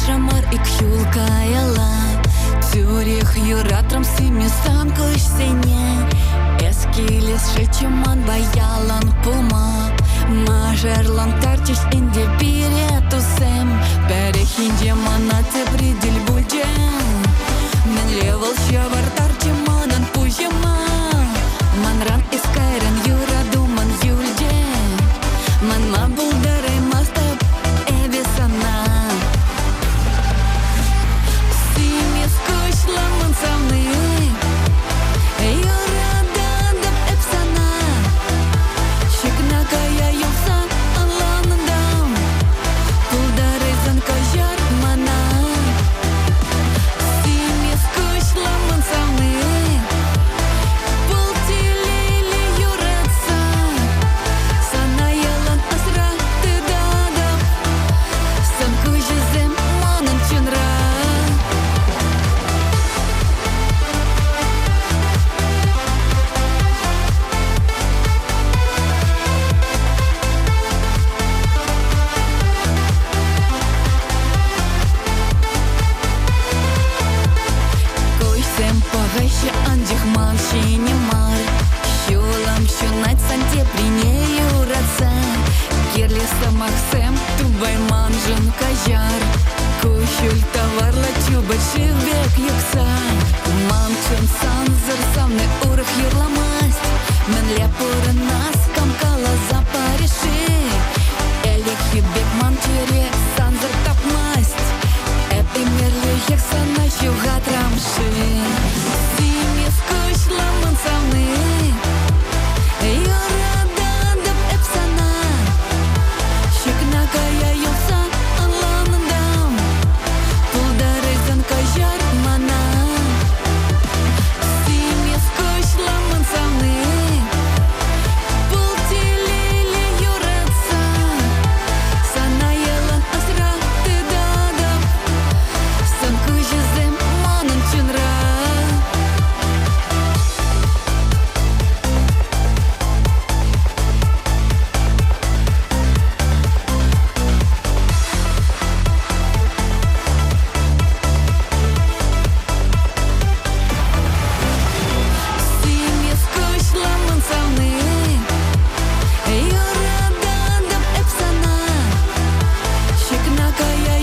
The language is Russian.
Ramar ik julkaela Zürich юратрам симисан кыш сене Эскилес шечеман баялан пулма Мажерлан тарчиш инде биретусем Перехинде манате придель бульден Мен левел щевар тарчеманан пужема Манран искайрен юра думан юльде Ман мабулдары мастеп эвесана Симис кышламын савны Юрададып эпсана Шикнакая юлса аланындам Пулдарызан кажар мана Симис кышламын савны Пултилили юратса Санаялан асра тыдадап Сан кужезем манын чынра Койсем пагайшы андих маншине мар Щулам щунать санте прине юратса Кирлеса махсем тубай манжын кажар Кущуль товарла чубачы век юкса Манчын санзыр самны урых юрламасть Мен лепуры нас камкала запариши Элек хибек манчыре санзыр тапмасть Эпимерлю ехсана щугат рамши Симис кышламын савны Юрададып эпсана Шикнакая юлса аланындам Пулдарызан кажар мана Симис кышламын савны Пултилили юратса Санаялан асра тыдадап Сан кужезем манын чынра Симис кышламын савны Юрададып эпсана Шикнакая